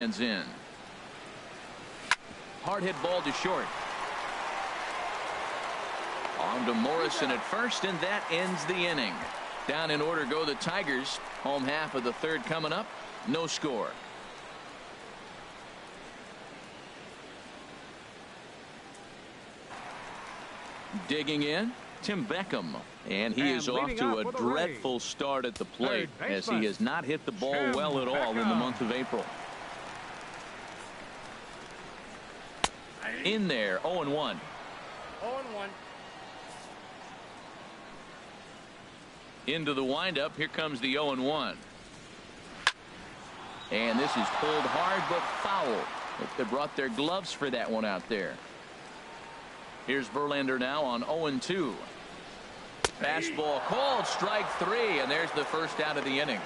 Hands in. Hard hit ball to short. On to Morrison at first, and that ends the inning. Down in order go the Tigers. Home half of the third coming up. No score. Digging in, Tim Beckham. And he is off to a dreadful start at the plate as he has not hit the ball well at all in the month of April. In there, 0-1. 0-1. Into the windup. Here comes the 0-1. And this is pulled hard but foul. They brought their gloves for that one out there. Here's Verlander now on 0-2. Fastball called, strike three, and there's the first out of the inning.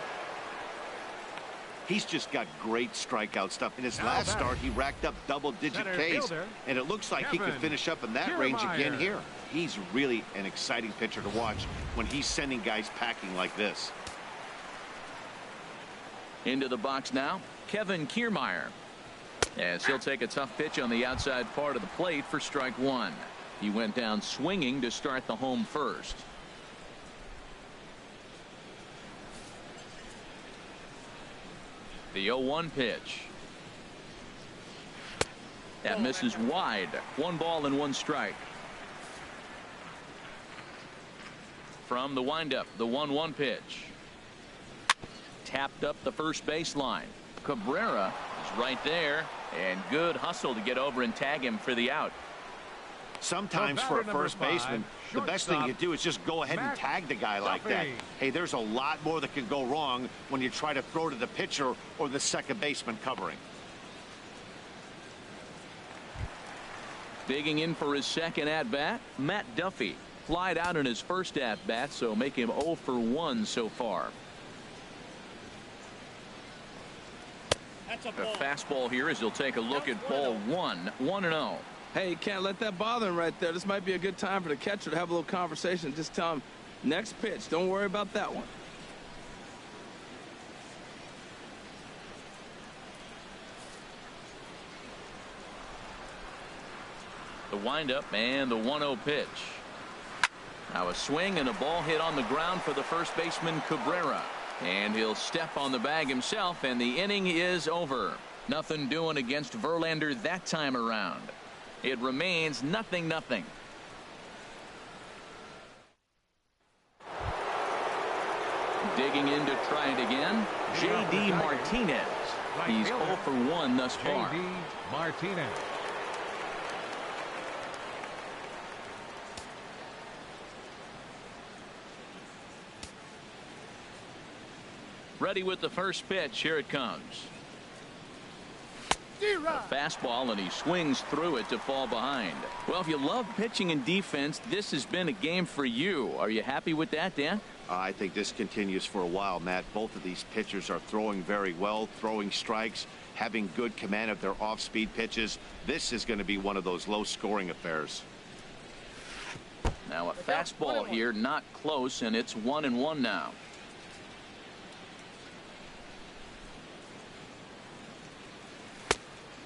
He's just got great strikeout stuff. In his last start, he racked up double-digit Ks, and it looks like he could finish up in that range again here. He's really an exciting pitcher to watch when he's sending guys packing like this. Into the box now, Kevin Kiermaier. As he'll take a tough pitch on the outside part of the plate for strike one. He went down swinging to start the home first. The 0-1 pitch. That misses wide. 1 ball and 1 strike. From the windup, the 1-1 pitch. Tapped up the first baseline. Cabrera is right there, and good hustle to get over and tag him for the out. Sometimes for a first baseman, the best thing you do is just go ahead and tag the guy like that. Hey, there's a lot more that can go wrong when you try to throw to the pitcher or the second baseman covering. Digging in for his second at-bat, Matt Duffy. Flied out in his first at-bat, so make him 0 for 1 so far. That's a fastball here as he'll take a look at ball 1. 1-0. Hey, you can't let that bother him right there. This might be a good time for the catcher to have a little conversation. Just tell him, next pitch, don't worry about that one. The windup and the 1-0 pitch. Now a swing and a ball hit on the ground for the first baseman Cabrera. And he'll step on the bag himself, and the inning is over. Nothing doing against Verlander that time around. It remains 0-0. Digging in to try it again, J.D. Martinez. He's 0 for 1 thus far. J.D. Martinez. Ready with the first pitch. Here it comes. A fastball, and he swings through it to fall behind. Well, if you love pitching and defense, this has been a game for you. Are you happy with that, Dan? I think this continues for a while, Matt. Both of these pitchers are throwing very well, throwing strikes, having good command of their off-speed pitches. This is going to be one of those low-scoring affairs. Now a fastball here, not close, and it's 1-1 now.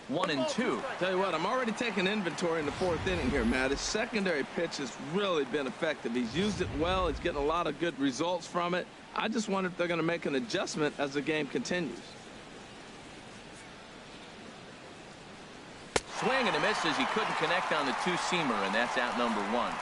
1-2. Tell you what, I'm already taking inventory in the 4th inning here, Matt. His secondary pitch has really been effective. He's used it well. He's getting a lot of good results from it. I just wonder if they're going to make an adjustment as the game continues. Swing and a miss as he couldn't connect on the two-seamer, and that's out number 1.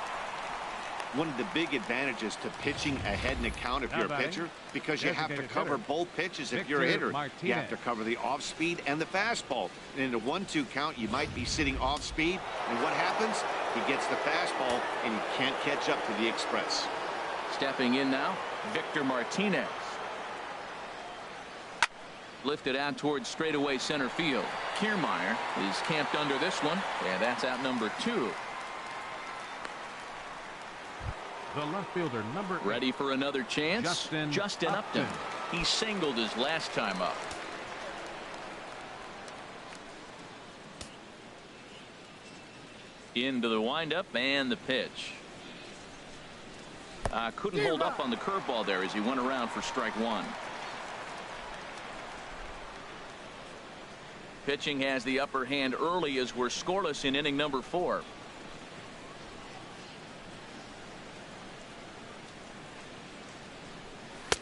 One of the big advantages to pitching ahead in the count if you're a pitcher, because you have to cover both pitches if you're a hitter. You have to cover the off-speed and the fastball. And in a 1-2 count, you might be sitting off-speed, and what happens? He gets the fastball, and he can't catch up to the express. Stepping in now, Victor Martinez. Lifted out towards straightaway center field. Kiermaier is camped under this one, and that's out number 2. The left fielder, number 8. Ready for another chance? Justin Upton. He singled his last time up. Into the windup and the pitch. Couldn't hold up on the curveball there as he went around for strike 1. Pitching has the upper hand early as we're scoreless in inning number 4.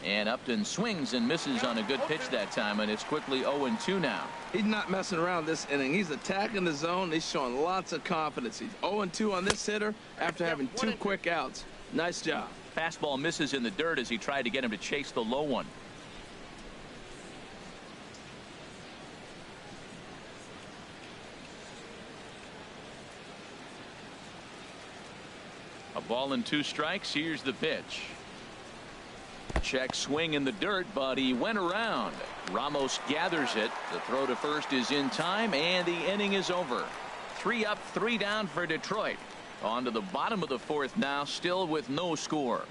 And Upton swings and misses on a good pitch that time, and it's quickly 0-2 now. He's not messing around this inning. He's attacking the zone. He's showing lots of confidence. He's 0-2 on this hitter after having 2 quick outs. Nice job. Fastball misses in the dirt as he tried to get him to chase the low one. A ball and 2 strikes. Here's the pitch. Check swing in the dirt, but he went around. Ramos gathers it. The throw to first is in time, and the inning is over. 3 up, 3 down for Detroit. On to the bottom of the 4th now, still with no score.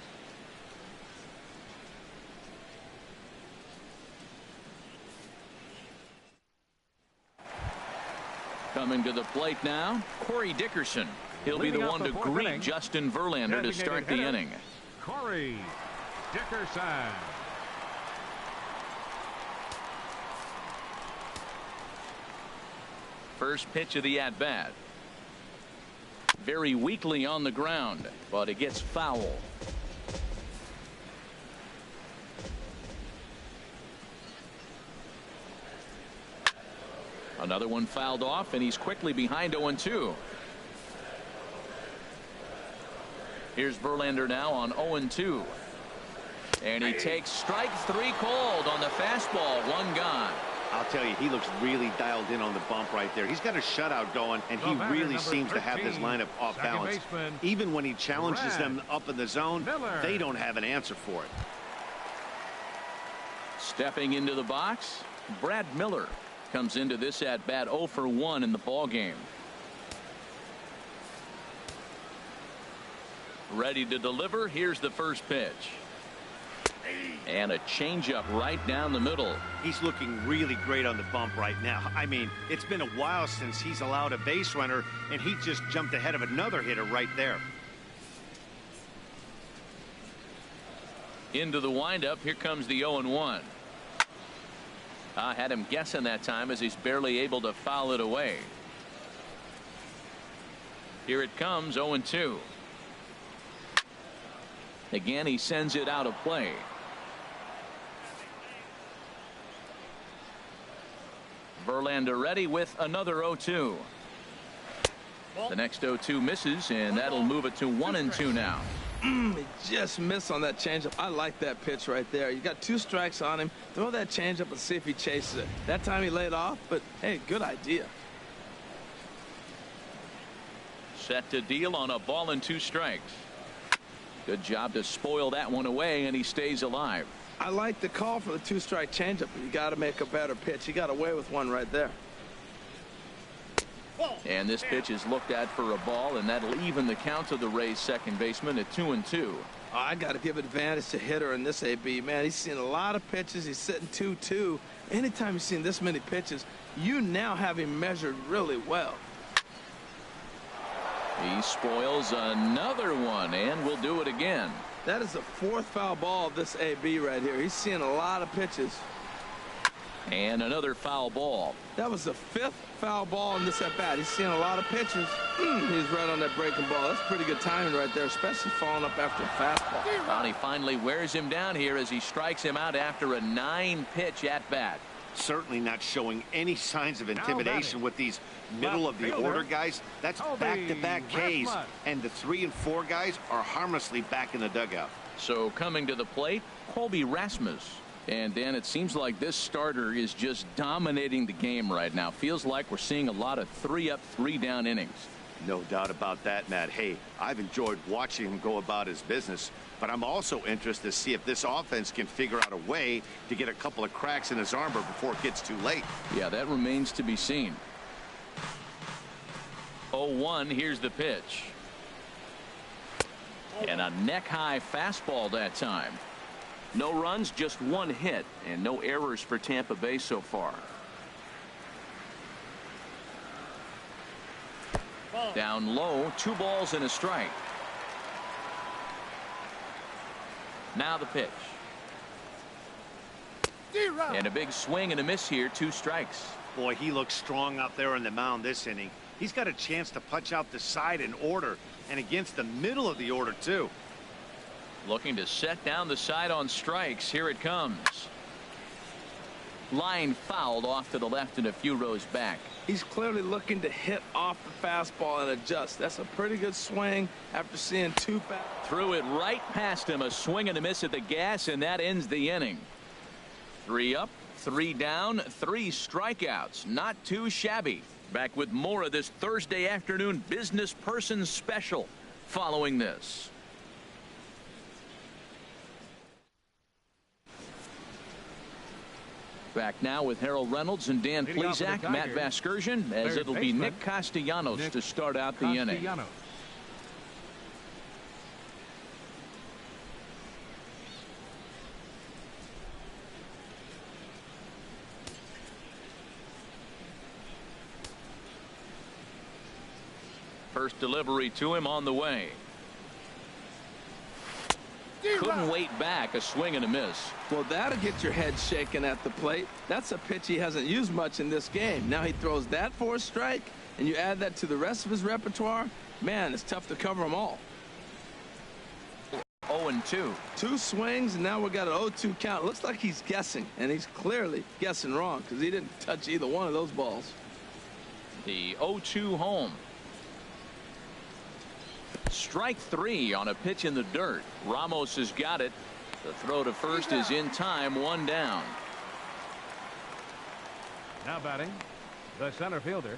Coming to the plate now, Corey Dickerson. He'll be the one to greet Justin Verlander to start the inning. Corey Dickerson. First pitch of the at-bat. Very weakly on the ground, but it gets foul. Another one fouled off, and he's quickly behind 0-2. Here's Verlander now on 0-2. And he takes strike 3 called on the fastball. 1 gone. I'll tell you, he looks really dialed in on the bump right there. He's got a shutout going, and he really seems to have this lineup off balance. Even when he challenges them up in the zone, they don't have an answer for it. Stepping into the box, Brad Miller comes into this at bat 0 for 1 in the ball game. Ready to deliver. Here's the first pitch. And a changeup right down the middle. He's looking really great on the bump right now. I mean, it's been a while since he's allowed a base runner, and he just jumped ahead of another hitter right there. Into the windup. Here comes the 0-1. I had him guessing that time as he's barely able to foul it away. Here it comes, 0-2. Again, he sends it out of play. Verlander ready with another 0-2. The next 0-2 misses, and that'll move it to 1-2 now. He just missed on that changeup. I like that pitch right there. You got 2 strikes on him. Throw that changeup and see if he chases it. That time he laid off, but hey, good idea. Set to deal on a ball and 2 strikes. Good job to spoil that one away, and he stays alive. I like the call for the 2-strike changeup, but you got to make a better pitch. He got away with one right there. And this pitch is looked at for a ball, and that'll even the count to the Rays second baseman at 2-2. I got to give advantage to hitter in this AB. Man, he's seen a lot of pitches. He's sitting 2-2. Anytime you've seen this many pitches, you now have him measured really well. He spoils another one, and will do it again. That is the 4th foul ball of this AB right here. He's seeing a lot of pitches. And another foul ball. That was the 5th foul ball in this at bat. He's seeing a lot of pitches. He's right on that breaking ball. That's pretty good timing right there, especially falling up after a fastball. Well, he finally wears him down here as he strikes him out after a 9-pitch at bat. Certainly not showing any signs of intimidation with these middle of the order guys. That's back-to-back Ks, and the 3 and 4 guys are harmlessly back in the dugout. So coming to the plate, Colby Rasmus. And Dan, it seems like this starter is just dominating the game right now. Feels like we're seeing a lot of 3 up, 3 down innings. No doubt about that, Matt. Hey, I've enjoyed watching him go about his business, but I'm also interested to see if this offense can figure out a way to get a couple of cracks in his armor before it gets too late. Yeah, that remains to be seen. 0-1, here's the pitch. And a neck-high fastball that time. No runs, just 1 hit, and no errors for Tampa Bay so far. Down low, 2 balls and a strike. Now the pitch. And a big swing and a miss here, 2 strikes. Boy, he looks strong out there on the mound this inning. He's got a chance to punch out the side in order and against the middle of the order, too. Looking to set down the side on strikes. Here it comes. Line fouled off to the left and a few rows back. He's clearly looking to hit off the fastball and adjust. That's a pretty good swing after seeing two fastballs. Threw it right past him. A swing and a miss at the gas, and that ends the inning. 3 up, 3 down, 3 strikeouts. Not too shabby. Back with more of this Thursday afternoon business person special following this. Back now with Harold Reynolds and Dan Plesac, Matt Vasgersian, as it'll be Nick Castellanos to start out the inning. First delivery to him on the way. Couldn't wait back. A swing and a miss. Well, that'll get your head shaken at the plate. That's a pitch he hasn't used much in this game. Now he throws that for a strike, and you add that to the rest of his repertoire. Man, it's tough to cover them all. 0-2. 2 swings, and now we got an 0-2 count. Looks like he's guessing, and he's clearly guessing wrong because he didn't touch either one of those balls. The 0-2 home. Strike 3 on a pitch in the dirt. Ramos has got it. The throw to first is in time. 1 down. Now batting, the center fielder,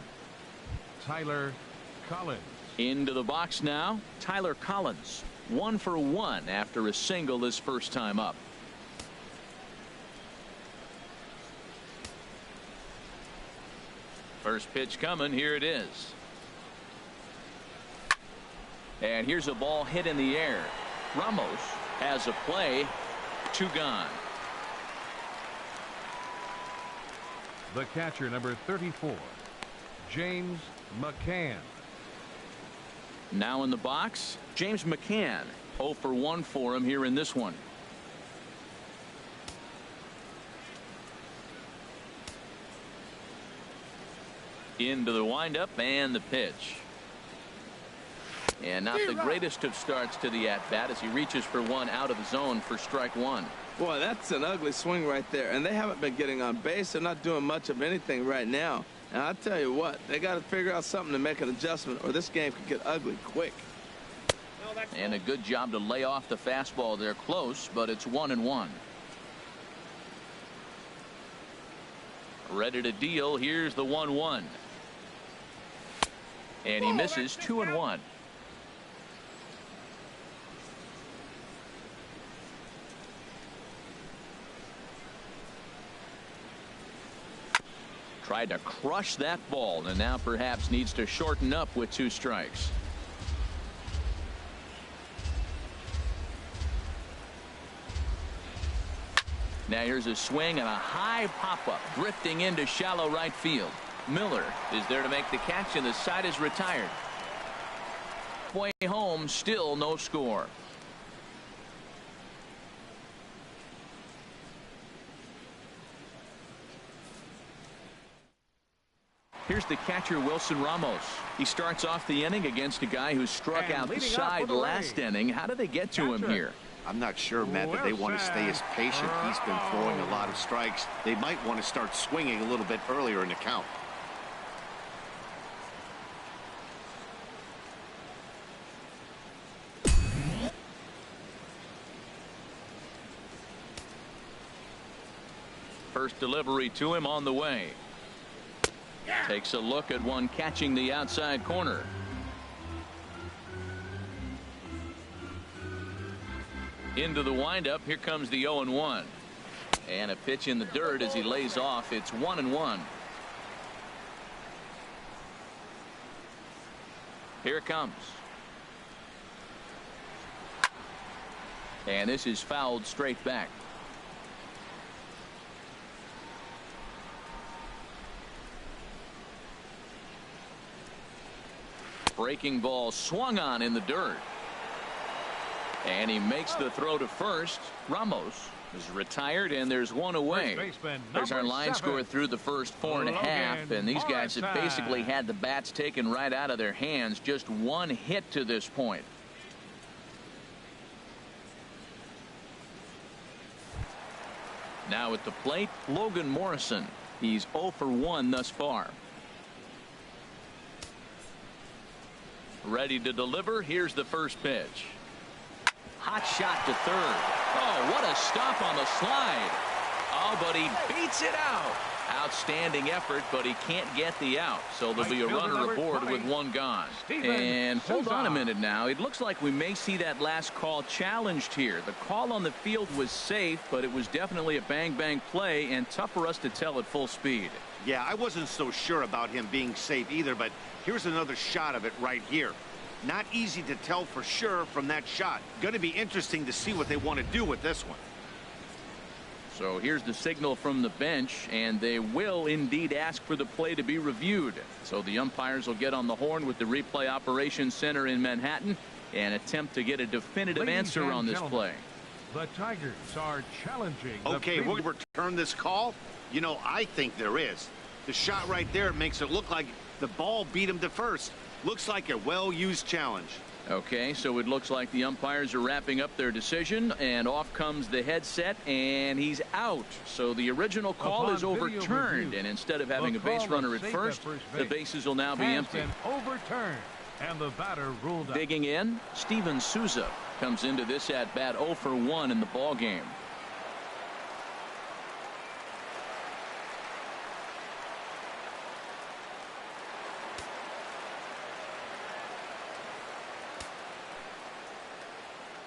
Tyler Collins. Into the box now, Tyler Collins. 1 for 1 after a single his first time up. First pitch coming. Here it is. And here's a ball hit in the air. Ramos has a play. 2 gone. The catcher, number 34, James McCann. Now in the box, James McCann. 0 for 1 for him here in this one. Into the windup and the pitch. And not the greatest of starts to the at-bat as he reaches for 1 out of the zone for strike 1. Boy, that's an ugly swing right there. And they haven't been getting on base. They're not doing much of anything right now. And I'll tell you what, they got to figure out something to make an adjustment or this game could get ugly quick. And a good job to lay off the fastball there close, but it's 1-1. Ready to deal. Here's the 1-1. And he misses. 2-1. Tried to crush that ball and now perhaps needs to shorten up with 2 strikes. Now here's a swing and a high pop-up drifting into shallow right field. Miller is there to make the catch and the side is retired. Way home, still no score. Here's the catcher, Wilson Ramos. He starts off the inning against a guy who struck out the side last inning. How do they get to him here? I'm not sure, Matt, that they want to stay as patient. He's been throwing a lot of strikes. They might want to start swinging a little bit earlier in the count. First delivery to him on the way. Takes a look at one catching the outside corner. Into the windup. Here comes the 0-1. And a pitch in the dirt as he lays off. It's 1-1. Here it comes. And this is fouled straight back. Breaking ball swung on in the dirt. And he makes the throw to first. Ramos is retired, and there's one away. There's our line score through the first 4.5, and these guys have basically had the bats taken right out of their hands. Just one hit to this point. Now at the plate, Logan Morrison. He's 0 for 1 thus far. Ready to deliver. Here's the first pitch. Hot shot to third. Oh, what a stop on the slide. Oh, but he beats it out. Outstanding effort, but he can't get the out. So there'll be a runner aboard with one gone. And hold on a minute now. It looks like we may see that last call challenged here. The call on the field was safe, but it was definitely a bang-bang play and tough for us to tell at full speed. Yeah, I wasn't so sure about him being safe either, but here's another shot of it right here. Not easy to tell for sure from that shot. Going to be interesting to see what they want to do with this one. So here's the signal from the bench, and they will indeed ask for the play to be reviewed. So the umpires will get on the horn with the replay operations center in Manhattan and attempt to get a definitive answer on this play. The Tigers are challenging. Okay, we'll return this call. You know, I think there is. The shot right there makes it look like the ball beat him to first. Looks like a well-used challenge. Okay, so it looks like the umpires are wrapping up their decision, and off comes the headset, and he's out. So the original call is overturned, and instead of having a base runner at first, the bases will now be empty. Overturned, and the batter ruled out. Digging in, Steven Souza comes into this at bat 0 for 1 in the ball game.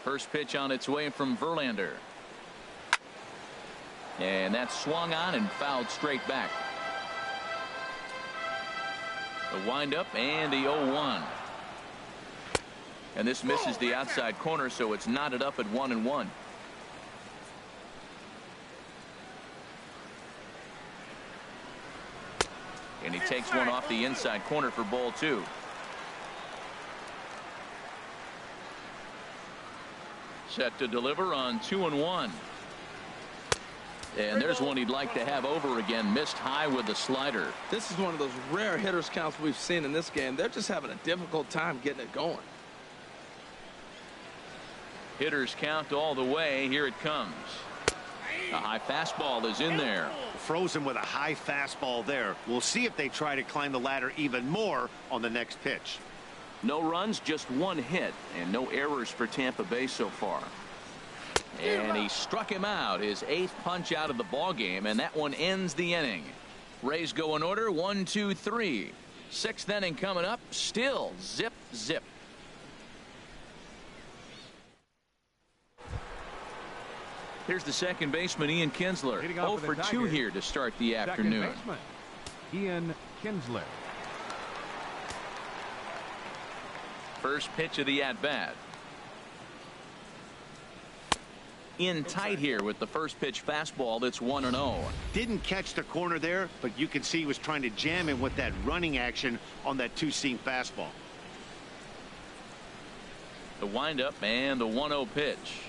First pitch on its way from Verlander. And that's swung on and fouled straight back. The windup and the 0-1. And this misses the outside corner, so it's knotted up at 1-1. And he takes one off the inside corner for ball 2. Set to deliver on 2-1. And there's one he'd like to have over again. Missed high with the slider. This is one of those rare hitters counts we've seen in this game. They're just having a difficult time getting it going. Hitters count all the way. Here it comes. A high fastball is in there. Frozen with a high fastball there. We'll see if they try to climb the ladder even more on the next pitch. No runs, just one hit, and no errors for Tampa Bay so far. And he struck him out, his 8th punch out of the ball game, and that one ends the inning. Rays go in order, 1, 2, 3. 6th inning coming up, still zip, zip. Here's the second baseman, Ian Kinsler. 0 for 2 here to start the afternoon. Ian Kinsler. First pitch of the at-bat. In tight here with the first pitch fastball that's 1-0. Didn't catch the corner there, but you can see he was trying to jam him with that running action on that two-seam fastball. The windup and the 1-0 pitch.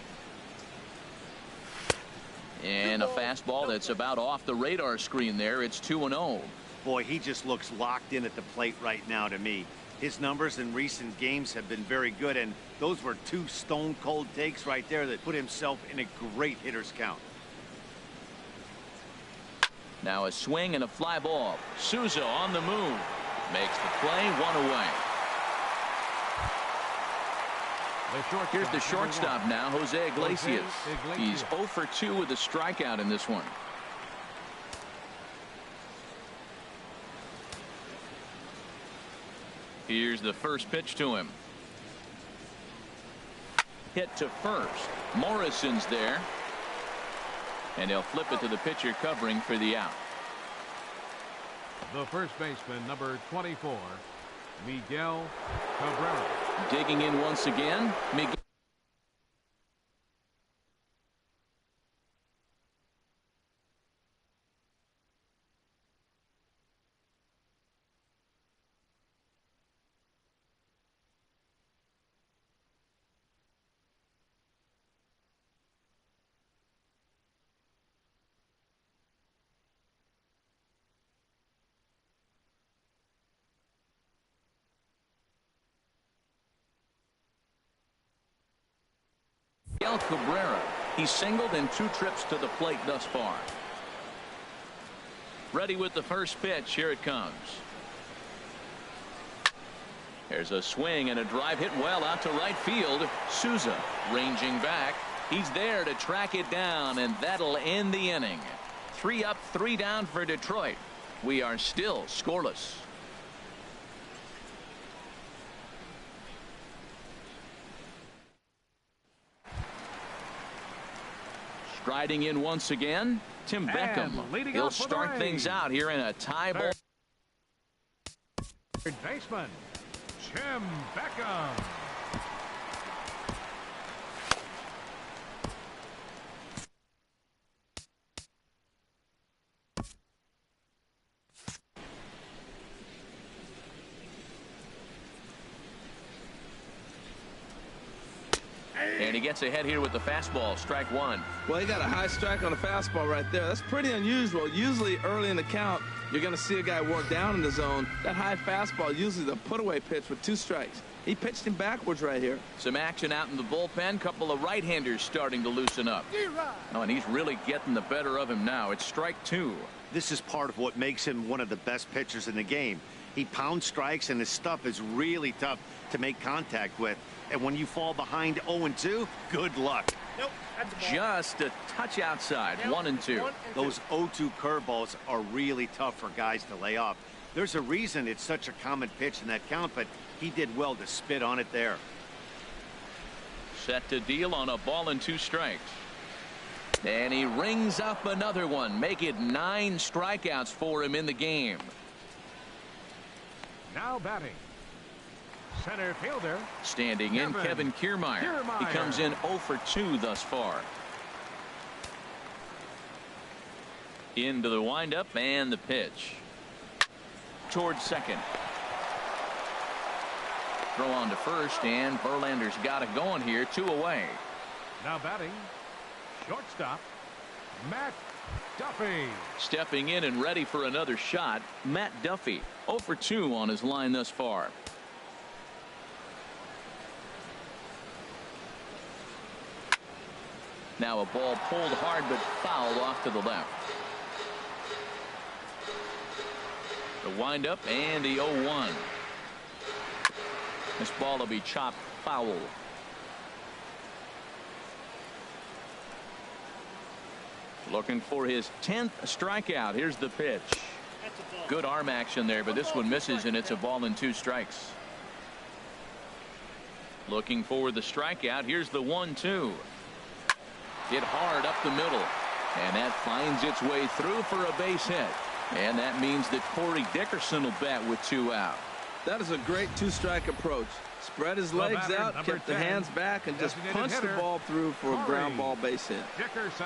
And a fastball that's about off the radar screen there. It's 2-0. Boy, he just looks locked in at the plate right now to me. His numbers in recent games have been very good, and those were 2 stone-cold takes right there that put himself in a great hitter's count. Now a swing and a fly ball. Souza on the move. Makes the play, 1 away. Here's the shortstop now, Jose Iglesias. He's 0 for 2 with a strikeout in this one. Here's the first pitch to him. Hit to first. Morrison's there. And he'll flip it to the pitcher covering for the out. The first baseman, number 24, Miguel Cabrera. Digging in once again, Miguel. Cabrera. He's singled in 2 trips to the plate thus far. Ready with the first pitch. Here it comes. There's a swing and a drive hit well out to right field. Souza ranging back. He's there to track it down, and that'll end the inning. 3 up, 3 down for Detroit. We are still scoreless. Striding in once again, Tim Beckham. He'll start things out here in a tie ball. Third baseman, Tim Beckham. And he gets ahead here with the fastball. Strike 1. Well, he got a high strike on the fastball right there. That's pretty unusual. Usually early in the count, you're going to see a guy work down in the zone. That high fastball, usually the put-away pitch with 2 strikes. He pitched him backwards right here. Some action out in the bullpen. Couple of right-handers starting to loosen up. Oh, and he's really getting the better of him now. It's strike 2. This is part of what makes him one of the best pitchers in the game. He pounds strikes, and his stuff is really tough to make contact with. And when you fall behind 0-2, good luck. Nope, that's a ball. Just a touch outside. 1-2. Those 0-2 curveballs are really tough for guys to lay off. There's a reason it's such a common pitch in that count, but he did well to spit on it there. Set to deal on a ball and 2 strikes. And he rings up another one. Make it 9 strikeouts for him in the game. Now batting, center fielder. Standing in, Kevin Kiermaier. He comes in 0 for 2 thus far. Into the windup and the pitch. Towards second. Throw on to first, and Verlander's got it going here. 2 away. Now batting, shortstop, Matt Duffy. Stepping in and ready for another shot, Matt Duffy. 0 for 2 on his line thus far. Now a ball pulled hard but fouled off to the left. The windup and the 0-1. This ball will be chopped foul. Looking for his 10th strikeout. Here's the pitch. Good arm action there, but this one misses, and it's a ball and 2 strikes. Looking for the strikeout. Here's the 1-2. Hit hard up the middle, and that finds its way through for a base hit. And that means that Corey Dickerson will bat with 2 out. That is a great 2-strike approach. Spread his legs out, kept the hands back, and just punched the ball through for a ground ball base hit. Dickerson.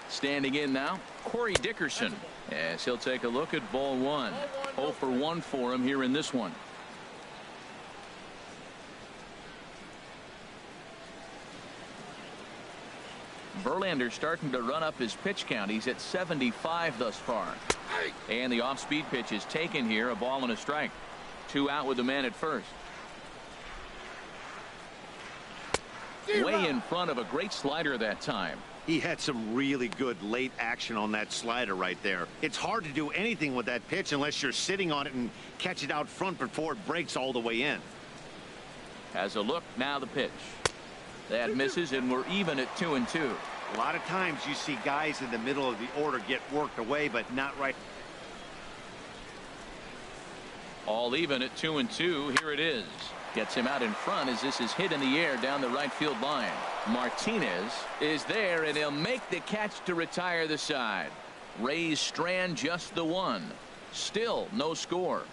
Standing in now, Corey Dickerson, as he'll take a look at ball 1. 0 for 1 for him here in this one. Verlander starting to run up his pitch count. He's at 75 thus far. And the off-speed pitch is taken here. A ball and a strike. 2 out with the man at first. Way in front of a great slider that time. He had some really good late action on that slider right there. It's hard to do anything with that pitch unless you're sitting on it and catch it out front before it breaks all the way in. Has a look. Now the pitch. That misses, and we're even at 2-2. A lot of times you see guys in the middle of the order get worked away, but not right. All even at 2-2. Here it is. Gets him out in front as this is hit in the air down the right field line. Martinez is there, and he'll make the catch to retire the side. Rays strand just the 1. Still no score.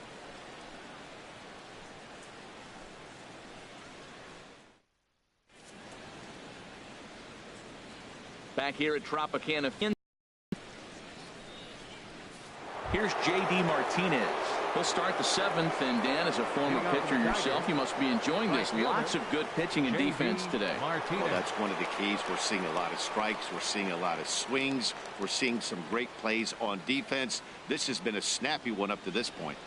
Back here at Tropicana. Here's J.D. Martinez. He'll start the 7th, and Dan, as a former pitcher yourself, you must be enjoying this. Lots of good pitching and defense today. Well, that's one of the keys. We're seeing a lot of strikes. We're seeing a lot of swings. We're seeing some great plays on defense. This has been a snappy one up to this point.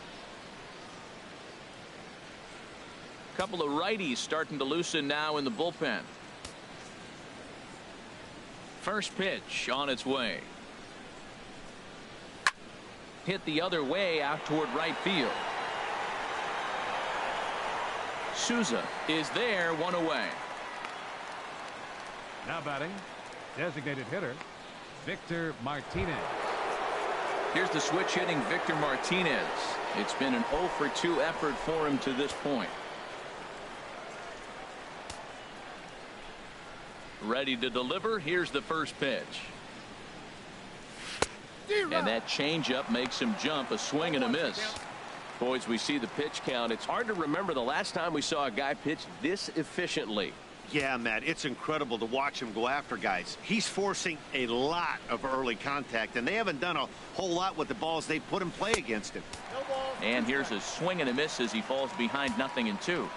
couple of righties starting to loosen now in the bullpen. First pitch on its way. Hit the other way out toward right field. Souza is there, one away. Now batting, designated hitter, Victor Martinez. Here's the switch hitting Victor Martinez. It's been an 0 for 2 effort for him to this point. Ready to deliver. Here's the first pitch. And that changeup makes him jump. A swing and a miss. Boys, we see the pitch count. It's hard to remember the last time we saw a guy pitch this efficiently. Yeah, Matt, it's incredible to watch him go after guys. He's forcing a lot of early contact, and they haven't done a whole lot with the balls they put in play against him. And here's a swing and a miss as he falls behind 0-2.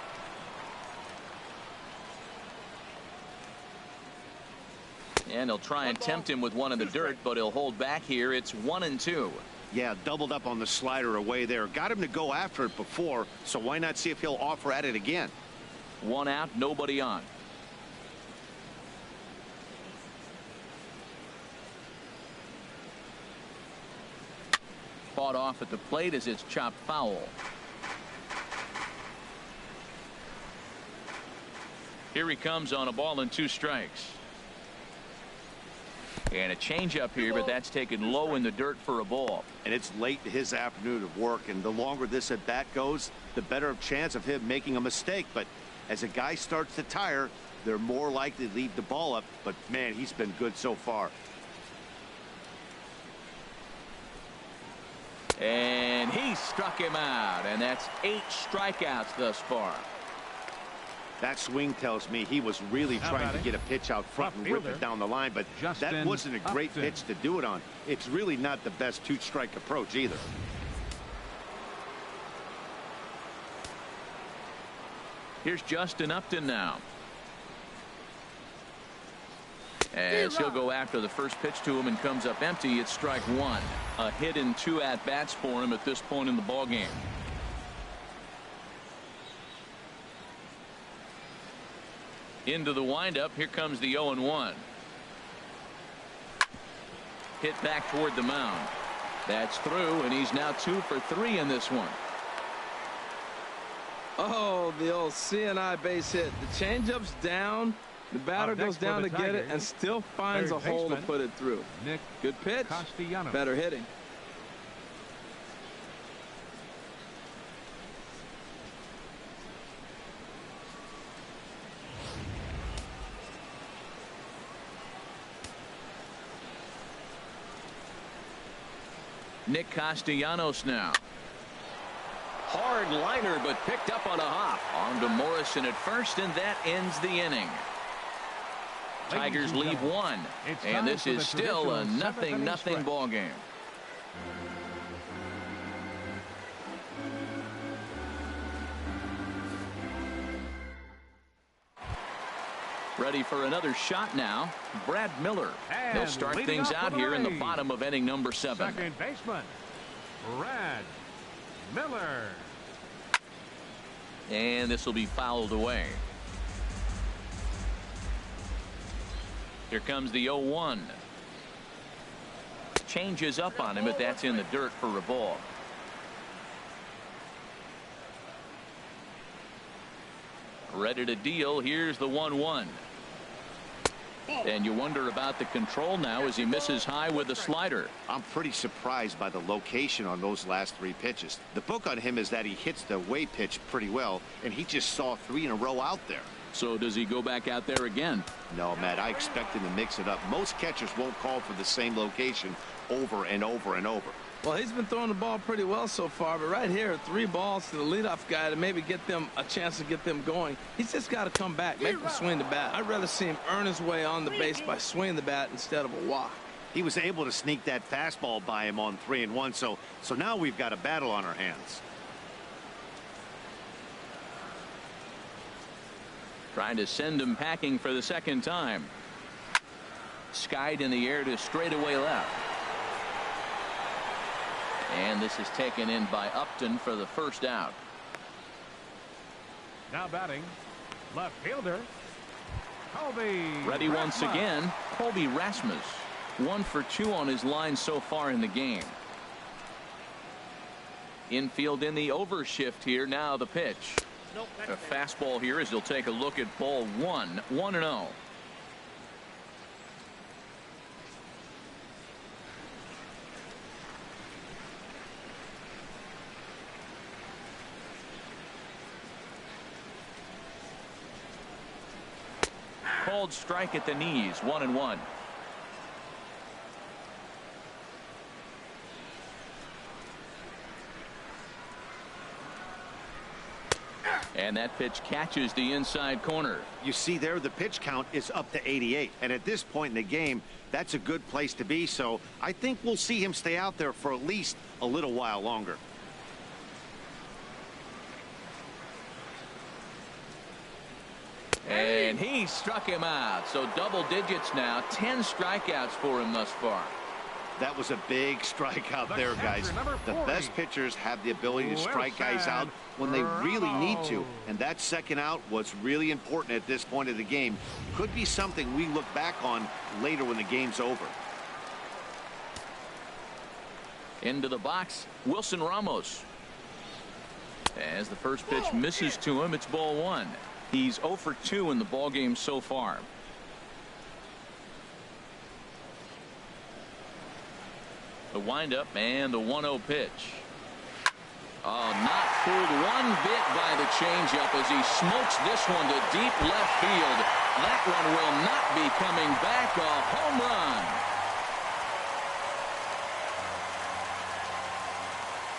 And he'll try and tempt him with one in the dirt, but he'll hold back here. It's 1-2. Yeah, doubled up on the slider away there. Got him to go after it before, so why not see if he'll offer at it again? 1 out, nobody on. Fought off at the plate as it's chopped foul. Here he comes on a ball and 2 strikes. And a changeup here, but that's taken low in the dirt for a ball. And it's late in his afternoon of work, and the longer this at bat goes, the better chance of him making a mistake. But as a guy starts to tire, they're more likely to leave the ball up. But man, he's been good so far. And he struck him out, and that's 8 strikeouts thus far. That swing tells me he was really trying to get a pitch out front and rip it down the line, but that wasn't a great pitch to do it on. It's really not the best 2-strike approach either. Here's Justin Upton now. As he'll go after the first pitch to him and comes up empty. It's strike 1. A hit in 2 at-bats for him at this point in the ballgame. Into the windup. Here comes the 0-1. Hit back toward the mound. That's through, and he's now 2 for 3 in this one. Oh, the old CNI base hit. The changeup's down. The batter goes down to get it and still finds a hole to put it through. Good pitch. Better hitting. Nick Castellanos now. Hard liner, but picked up on a hop. On to Morrison at first, and that ends the inning. Tigers leave 1, and this is still a 0-0 ball game. Ready for another shot now. Brad Miller. He'll start things out here in the bottom of inning number 7. Second baseman, Brad Miller. And this will be fouled away. Here comes the 0-1. Changes up on him, but that's in the dirt for a ball. Ready to deal. Here's the 1-1. And you wonder about the control now as he misses high with a slider. I'm pretty surprised by the location on those last 3 pitches. The book on him is that he hits the away pitch pretty well, and he just saw 3 in a row out there. So does he go back out there again? No, Matt, I expect him to mix it up. Most catchers won't call for the same location over and over and over. Well, he's been throwing the ball pretty well so far, but right here, 3 balls to the leadoff guy to maybe get them a chance to get them going. He's just got to come back, make them swing the bat. I'd rather see him earn his way on the base by swinging the bat instead of a walk. He was able to sneak that fastball by him on 3-1, so now we've got a battle on our hands. Trying to send him packing for the second time. Skied in the air to straightaway left. And this is taken in by Upton for the first out. Now batting, left fielder, Colby. Ready once again, Colby Rasmus. 1 for 2 on his line so far in the game. Infield in the overshift here. Now the pitch. A fastball here as he'll take a look at ball 1. 1-0. Called strike at the knees. 1-1. And that pitch catches the inside corner. You see there, the pitch count is up to 88. And at this point in the game, that's a good place to be. So I think we'll see him stay out there for at least a little while longer. And he struck him out. So double digits now. 10 strikeouts for him thus far. That was a big strikeout there, guys. The best pitchers have the ability to strike guys out when they really need to. And that second out was really important at this point of the game. Could be something we look back on later when the game's over. Into the box, Wilson Ramos. As the first pitch misses to him, it's ball 1. He's 0 for 2 in the ballgame so far. The windup and the 1-0 pitch. Oh, not fooled one bit by the changeup as he smokes this one to deep left field. That one will not be coming back. A home run.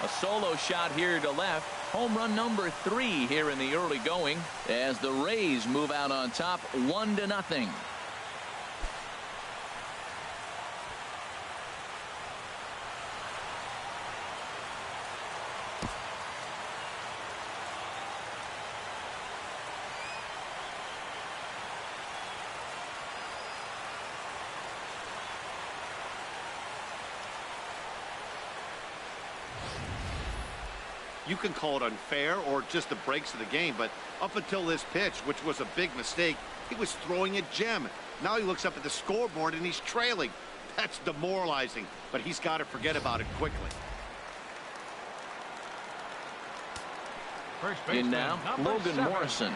A solo shot here to left. Home run number 3 here in the early going as the Rays move out on top 1-0. You can call it unfair or just the breaks of the game, but up until this pitch, which was a big mistake, he was throwing a gem. Now he looks up at the scoreboard and he's trailing. That's demoralizing, but he's got to forget about it quickly. In now, Logan Morrison.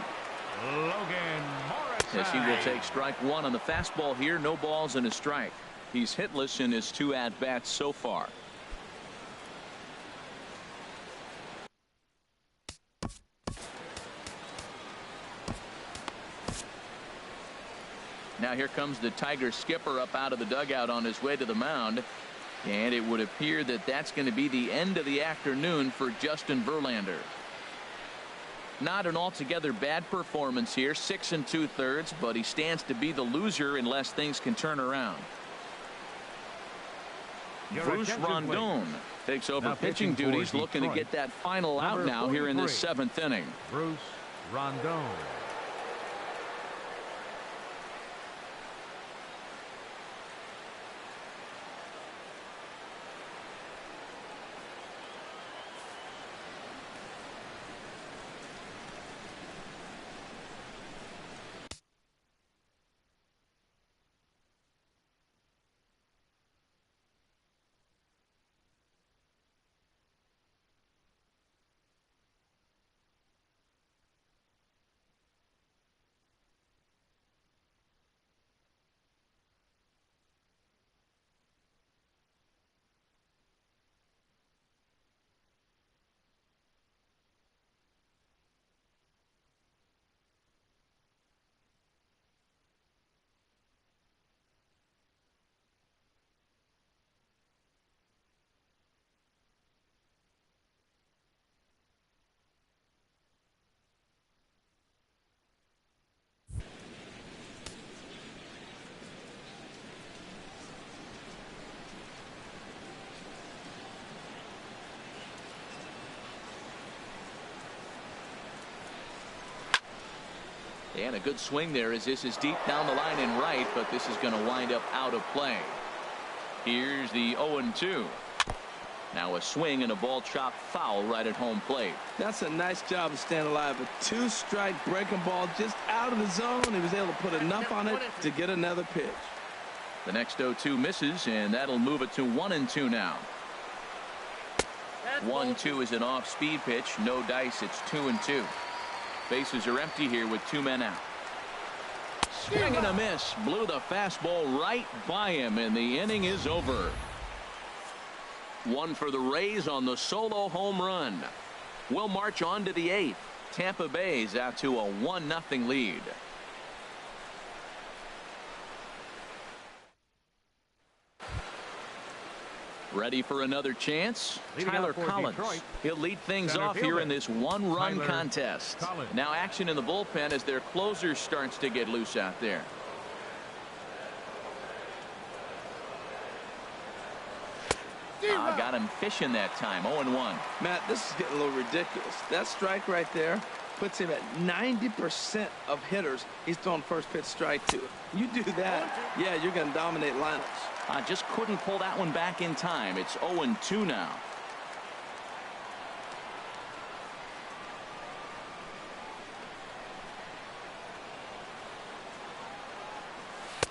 As he will take strike 1 on the fastball here. No balls and a strike. He's hitless in his 2 at-bats so far. Now here comes the Tiger skipper up out of the dugout on his way to the mound. And it would appear that that's going to be the end of the afternoon for Justin Verlander. Not an altogether bad performance here. 6 2/3, but he stands to be the loser unless things can turn around. Bruce Rondon takes over pitching duties, looking to get that final out now here in the 7th inning. Bruce Rondon. And a good swing there as this is deep down the line and right, but this is going to wind up out of play. Here's the 0-2. Now a swing and a ball chopped foul right at home plate. That's a nice job of staying alive. A 2-strike breaking ball just out of the zone. He was able to put enough on it to get another pitch. The next 0-2 misses, and that'll move it to 1-2 now. 1-2 is an off-speed pitch. No dice. It's 2-2. Bases are empty here with 2 men out. Swing and a miss. Blew the fastball right by him, and the inning is over. One for the Rays on the solo home run. We'll march on to the 8th. Tampa Bay's out to a 1-0 lead. Ready for another chance? Tyler Collins. He'll lead things off here in this one-run contest. Now action in the bullpen as their closer starts to get loose out there. Got him fishing that time. 0-1. Matt, this is getting a little ridiculous. That strike right there puts him at 90% of hitters he's thrown first pitch strike to. You do that, yeah, you're going to dominate lineups. Just couldn't pull that one back in time. It's 0-2 now.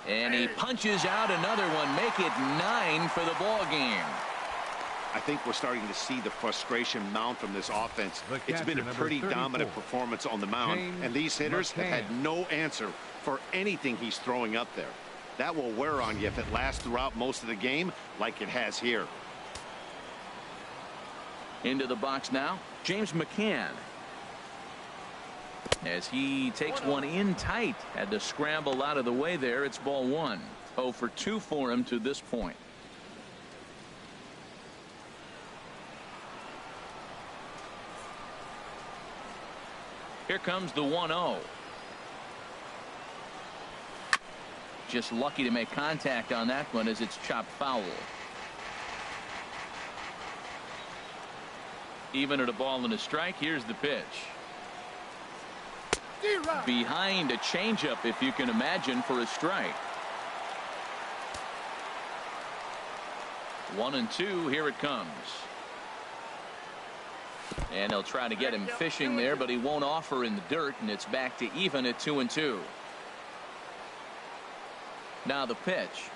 And he punches out another one. Make it 9 for the ball game. I think we're starting to see the frustration mount from this offense. It's been a pretty dominant performance on the mound, and these hitters have had no answer for anything he's throwing up there. That will wear on you if it lasts throughout most of the game like it has here. Into the box now, James McCann. As he takes one in tight. Had to scramble out of the way there. It's ball 1. 0 for 2 for him to this point. Here comes the 1-0. Just lucky to make contact on that one as it's chopped foul. Even at a ball and a strike. Here's the pitch. Behind a changeup, if you can imagine, for a strike. 1-2. Here it comes. And he'll try to get him fishing there, but he won't offer in the dirt, and it's back to even at 2-2. Now the pitch.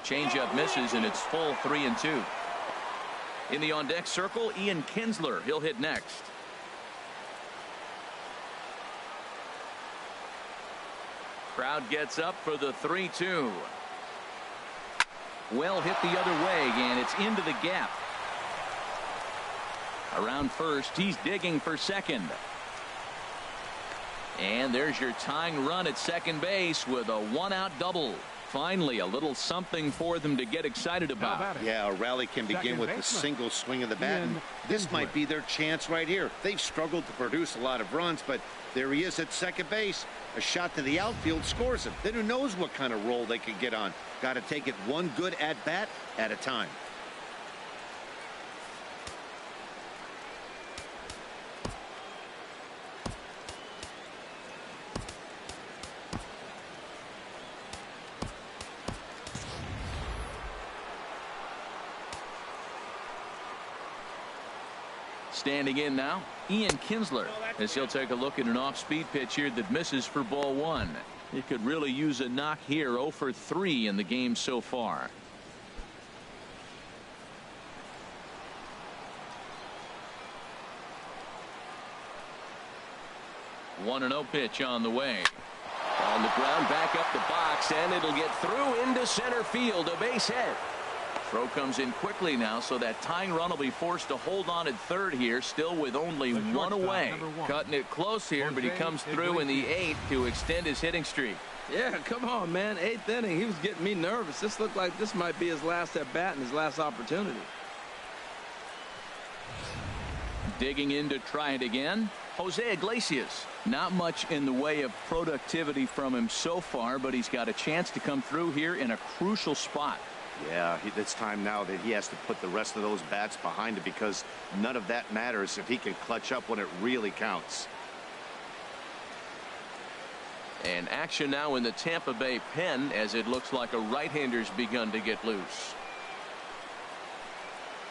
Changeup misses, and it's full 3-2. In the on-deck circle, Ian Kinsler. He'll hit next. Crowd gets up for the 3-2. Well hit the other way, and it's into the gap. Around first, he's digging for second. And there's your tying run at second base with a 1-out double. Finally, a little something for them to get excited about. Yeah, a rally can begin with a single swing of the bat. And this might be their chance right here. They've struggled to produce a lot of runs, but there he is at second base. A shot to the outfield scores him. Then who knows what kind of roll they could get on. Got to take it one good at-bat at a time. Standing in now, Ian Kinsler, as he'll take a look at an off-speed pitch here that misses for ball 1. He could really use a knock here. 0 for 3 in the game so far. One 1-0 pitch on the way. On the ground, back up the box, and it'll get through into center field. A base hit. Throw comes in quickly now, so that tying run will be forced to hold on at third here, still with only one away. Cutting it close here, but he comes through in the 8th to extend his hitting streak. Yeah, come on, man. 8th inning, he was getting me nervous. This looked like this might be his last at bat and his last opportunity. Digging in to try it again, Jose Iglesias. Not much in the way of productivity from him so far, but he's got a chance to come through here in a crucial spot. Yeah, it's time now that he has to put the rest of those bats behind him, because none of that matters if he can clutch up when it really counts. And action now in the Tampa Bay pen as it looks like a right-hander's begun to get loose.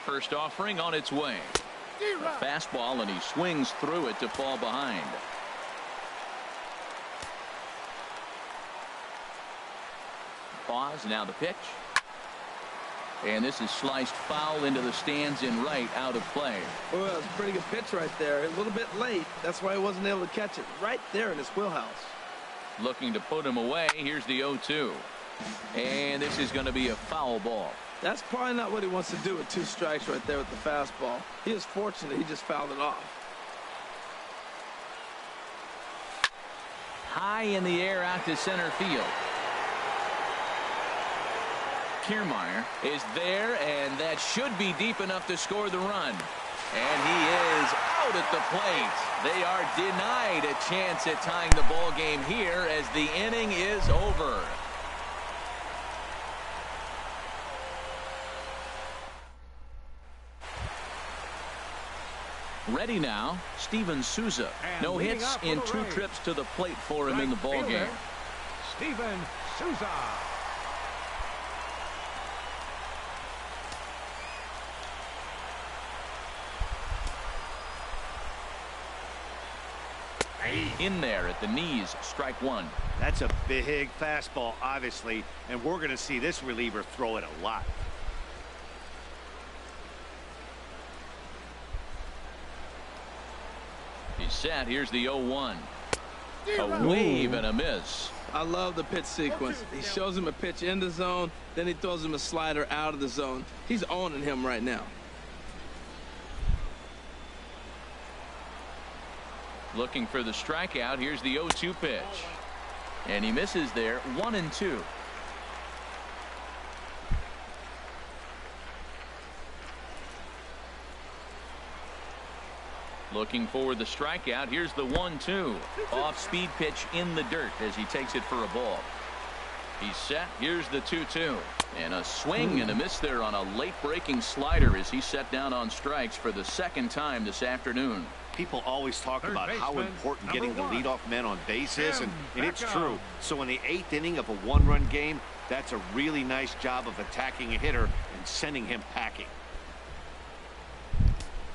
First offering on its way. A fastball, and he swings through it to fall behind. Pause, now the pitch. And this is sliced foul into the stands in right, out of play. Well, it's a pretty good pitch right there. A little bit late. That's why he wasn't able to catch it right there in his wheelhouse. Looking to put him away. Here's the 0-2. And this is going to be a foul ball. That's probably not what he wants to do with 2 strikes right there with the fastball. He is fortunate he just fouled it off. High in the air out to center field. Kiermaier is there, and that should be deep enough to score the run. And he is out at the plate. They are denied a chance at tying the ball game here as the inning is over. Ready now, Steven Souza. No hits in 2 trips to the plate for him in the ball game. Steven Souza. In there at the knees, strike 1. That's a big fastball, obviously, and we're going to see this reliever throw it a lot. He's set. Here's the 0-1. A wave and a miss. I love the pitch sequence. He shows him a pitch in the zone, then he throws him a slider out of the zone. He's owning him right now. Looking for the strikeout. Here's the 0-2 pitch. And he misses there. 1-2. Looking for the strikeout. Here's the 1-2. Off-speed pitch in the dirt as he takes it for a ball. He's set. Here's the 2-2. And a swing and a miss there on a late-breaking slider as he set down on strikes for the 2nd time this afternoon. People always talk about how important getting the leadoff man on base is, and it's true. So in the 8th inning of a 1-run game, that's a really nice job of attacking a hitter and sending him packing.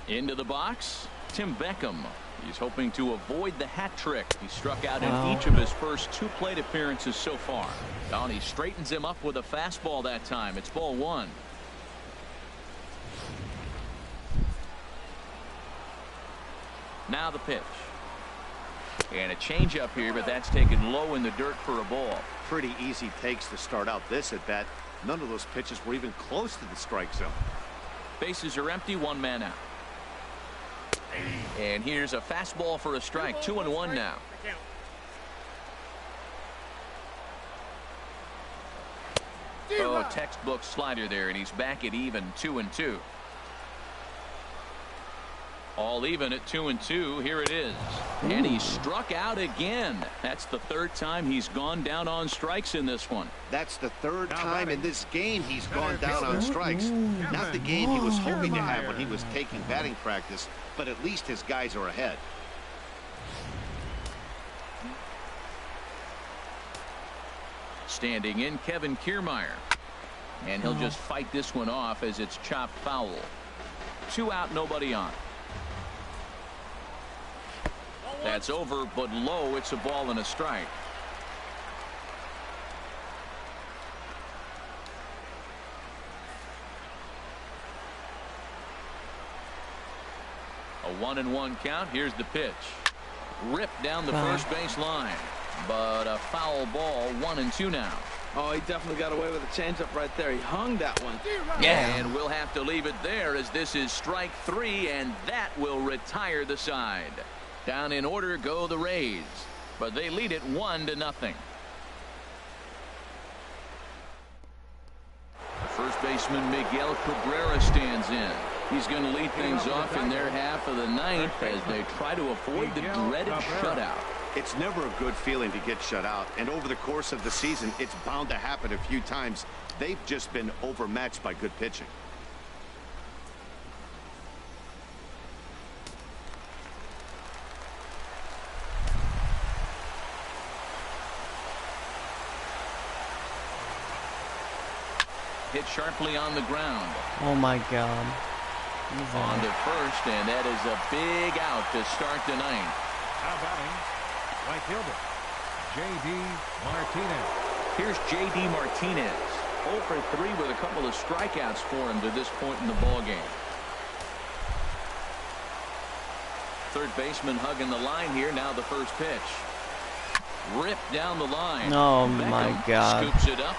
Into the box, Tim Beckham. He's hoping to avoid the hat trick. He struck out in each of his first 2 plate appearances so far. And he straightens him up with a fastball that time. It's ball 1. Now the pitch. And a changeup here, but that's taken low in the dirt for a ball. Pretty easy takes to start out this at bat. None of those pitches were even close to the strike zone. Bases are empty, 1 man out. And here's a fastball for a strike. 2-1 now. Oh, textbook slider there, and he's back at even. 2-2. All even at 2-2. Here it is. And he struck out again. That's the 3rd time he's gone down on strikes in this one. That's the 3rd time in this game he's gone down on strikes. Not the game he was hoping to have when he was taking batting practice, but at least his guys are ahead. Standing in, Kevin Kiermaier. And he'll just fight this one off as it's chopped foul. 2 out, nobody on. That's over, but low. It's a ball and a strike. A 1-1 count. Here's the pitch. Ripped down the first base line. But a foul ball. 1-2 now. Oh, he definitely got away with a changeup right there. He hung that one. Yeah. And we'll have to leave it there as this is strike 3, and that will retire the side. Down in order go the Rays, but they lead it 1-0. First baseman Miguel Cabrera stands in. He's going to lead things off in their half of the 9th as they try to avoid the dreaded shutout. It's never a good feeling to get shut out, and over the course of the season, it's bound to happen a few times. They've just been overmatched by good pitching. hit sharply on the ground. Oh my God. On to first, and that is a big out to start the ninth. Now batting, right fielder, J.D. Martinez. Here's J.D. Martinez. 0 for 3 with a couple of strikeouts for him to this point in the ball game. Third baseman hugging the line here. Now the first pitch. Ripped down the line. Oh Beckham my God. scoops it up.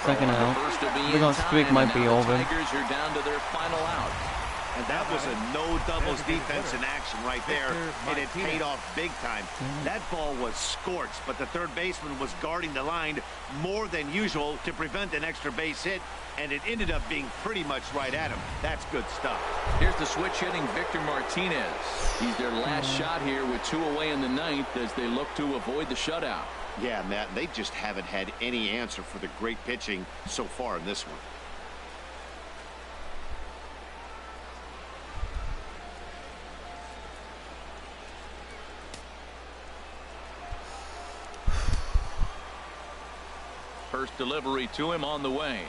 Second out. The streak might be over. Tigers are down to their final out. And that was a no doubles defense in action right there, and it paid off big time. That ball was scorched, but the third baseman was guarding the line more than usual to prevent an extra base hit, and it ended up being pretty much right at him. That's good stuff. Here's the switch hitting Victor Martinez. He's their last shot here with 2 away in the ninth as they look to avoid the shutout. Yeah, Matt, they just haven't had any answer for the great pitching so far in this one. First delivery to him on the way.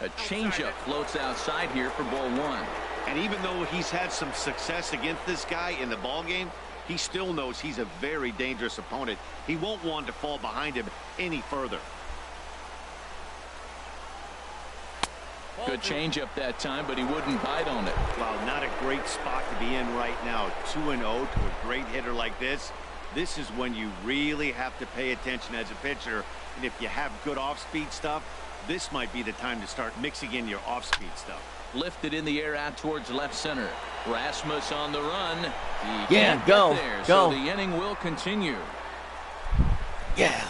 A changeup floats outside here for ball 1. And even though he's had some success against this guy in the ball game, he still knows he's a very dangerous opponent. He won't want to fall behind him any further. Good changeup that time, but he wouldn't bite on it. Wow, not a great spot to be in right now. 2-0 to a great hitter like this. This is when you really have to pay attention as a pitcher. And if you have good off-speed stuff, this might be the time to start mixing in your off-speed stuff. Lifted in the air out towards left center. Rasmus on the run. He Yeah, can't go, get there, go. So the inning will continue. Yeah.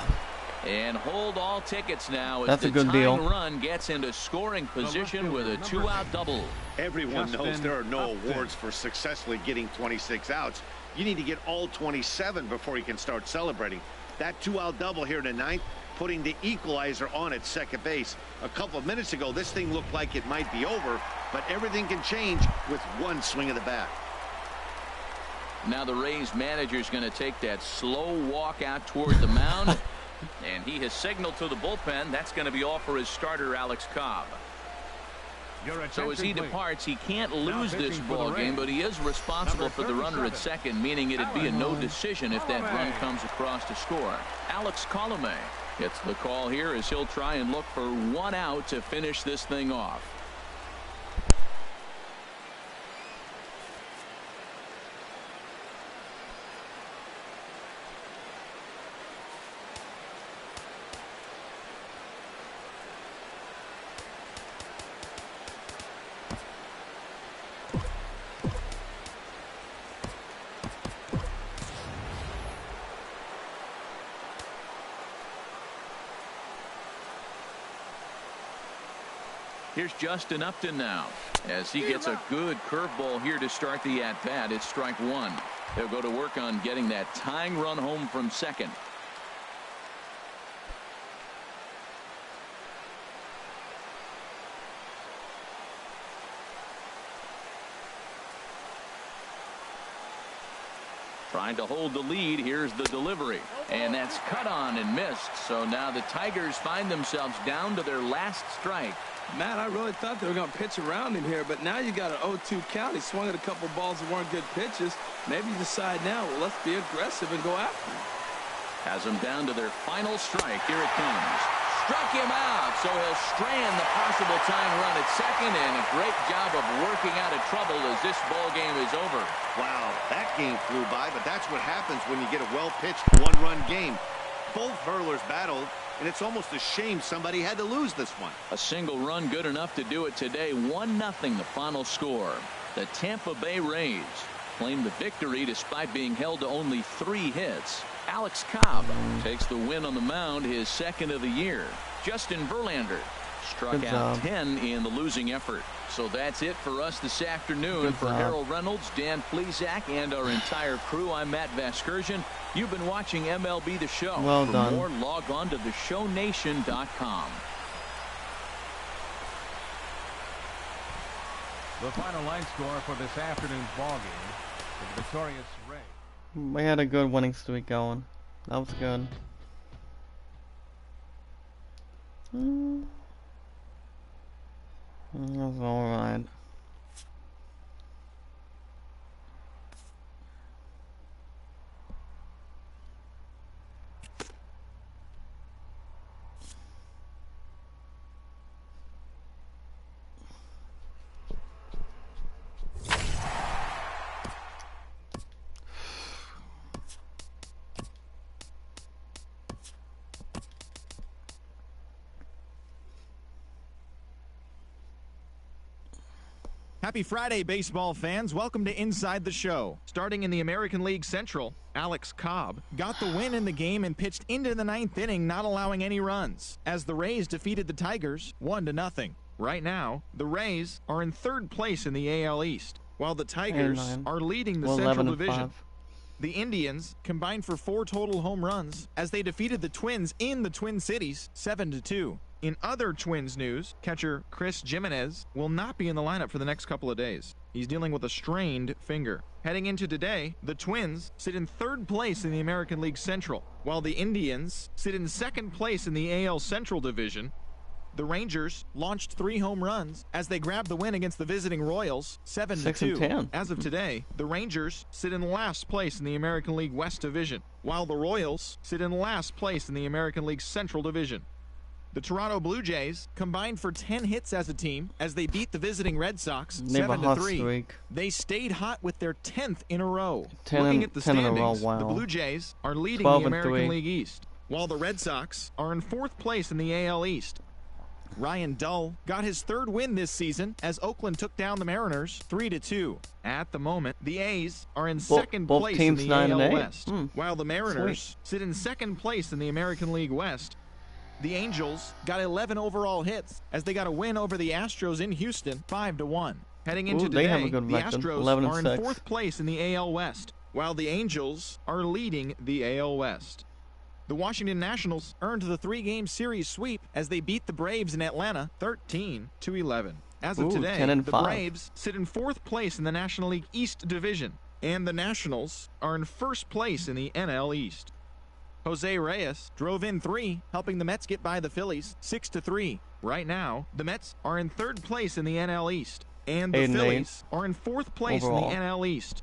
And hold all tickets now as That's the a good tying deal. run gets into scoring position with a 2-out double. Everyone knows Justin there are no Upton. awards for successfully getting 26 outs. You need to get all 27 before you can start celebrating. That 2-out double here in the ninth, putting the equalizer on at second base. A couple of minutes ago, this thing looked like it might be over, but everything can change with one swing of the bat. Now the Rays manager's going to take that slow walk out toward the mound. And he has signaled to the bullpen that's going to be all for his starter, Alex Cobb. So as he departs, he can't lose this ball game, but he is responsible for the runner at second, meaning it'd be a no decision if that run comes across to score. Alex Colomé gets the call here as he'll try and look for 1 out to finish this thing off. Here's Justin Upton now as he gets a good curveball here to start the at-bat. It's strike 1. They'll go to work on getting that tying run home from second. Trying to hold the lead. Here's the delivery. And that's cut on and missed. So now the Tigers find themselves down to their last strike. Matt, I really thought they were going to pitch around him here, but now you got an 0-2 count. He swung at a couple balls that weren't good pitches. Maybe you decide now, well, let's be aggressive and go after him. Has them down to their final strike. Here it comes. Struck him out, so he'll strand the possible tying run at second, and a great job of working out of trouble as this ball game is over. Wow, that game flew by, but that's what happens when you get a well-pitched one-run game. Both hurlers battled, and it's almost a shame somebody had to lose this one. A single run good enough to do it today. 1-0 the final score. The Tampa Bay Rays claim the victory despite being held to only 3 hits. Alex Cobb takes the win on the mound, his second of the year. Justin Verlander struck out 10 in the losing effort. So that's it for us this afternoon. For Harold Reynolds, Dan Plesac, and our entire crew, I'm Matt Vasgersian. You've been watching MLB The Show. Well for done. more, log on to theshownation.com. The final line score for this afternoon's ball game is the victorious Rays. We had a good winning streak going. That was good. That's alright. Happy Friday, baseball fans. Welcome to Inside the Show. Starting in the American League Central, Alex Cobb got the win in the game and pitched into the 9th inning, not allowing any runs, as the Rays defeated the Tigers 1-0. Right now, the Rays are in 3rd place in the AL East, while the Tigers are leading the Central Division. The Indians combined for 4 total home runs as they defeated the Twins in the Twin Cities 7-2. In other Twins news, catcher Chris Jimenez will not be in the lineup for the next couple of days. He's dealing with a strained finger. Heading into today, the Twins sit in 3rd place in the American League Central, while the Indians sit in 2nd place in the AL Central Division. The Rangers launched 3 home runs as they grabbed the win against the visiting Royals 7-2. As of today, the Rangers sit in last place in the American League West Division, while the Royals sit in last place in the American League Central Division. The Toronto Blue Jays combined for 10 hits as a team as they beat the visiting Red Sox 7-3. They stayed hot with their 10th in a row. Looking at the standings, the Blue Jays are leading the American League East, while the Red Sox are in 4th place in the AL East. Ryan Dull got his 3rd win this season as Oakland took down the Mariners 3-2. At the moment, the A's are in 2nd place in the AL West, while the Mariners sit in 2nd place in the American League West. The Angels got 11 overall hits as they got a win over the Astros in Houston 5-1. Heading into today, the Astros are in 4th place in the AL West, while the Angels are leading the AL West. The Washington Nationals earned the 3-game series sweep as they beat the Braves in Atlanta 13-11. As of today, the Braves sit in 4th place in the National League East Division, and the Nationals are in 1st place in the NL East. Jose Reyes drove in 3, helping the Mets get by the Phillies 6-3. Right now, the Mets are in 3rd place in the NL East, and the Phillies are in 4th place in the NL East.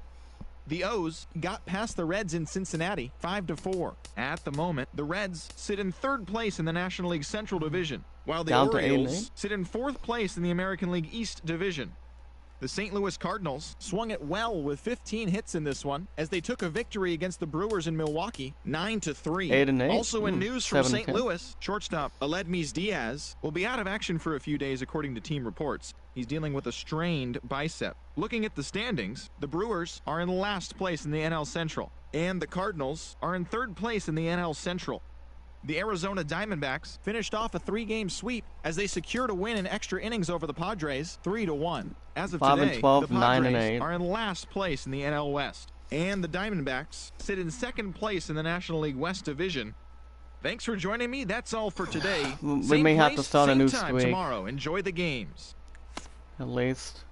The O's got past the Reds in Cincinnati 5-4. At the moment, the Reds sit in 3rd place in the National League Central Division, while the Orioles sit in 4th place in the American League East Division. The St. Louis Cardinals swung it well with 15 hits in this one as they took a victory against the Brewers in Milwaukee 9-3. Also in news from St. Louis, shortstop Aledmys Diaz will be out of action for a few days according to team reports. He's dealing with a strained bicep. Looking at the standings, the Brewers are in last place in the NL Central, and the Cardinals are in 3rd place in the NL Central. The Arizona Diamondbacks finished off a 3-game sweep as they secured a win in extra innings over the Padres 3-1. As of today, the Padres are in last place in the NL West, and the Diamondbacks sit in 2nd place in the National League West Division. Thanks for joining me. That's all for today. We may have to start a new streak tomorrow. Enjoy the games. At least.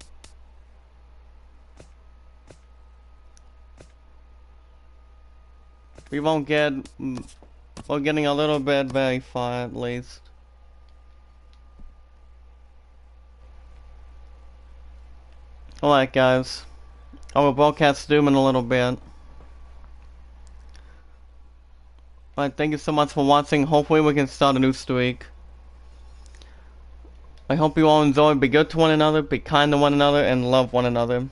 We won't get... We're getting a little bit very far, at least. Alright, guys. I will broadcast Doom in a little bit. Alright, thank you so much for watching. Hopefully we can start a new streak. I hope you all enjoy. Be good to one another, be kind to one another, and love one another.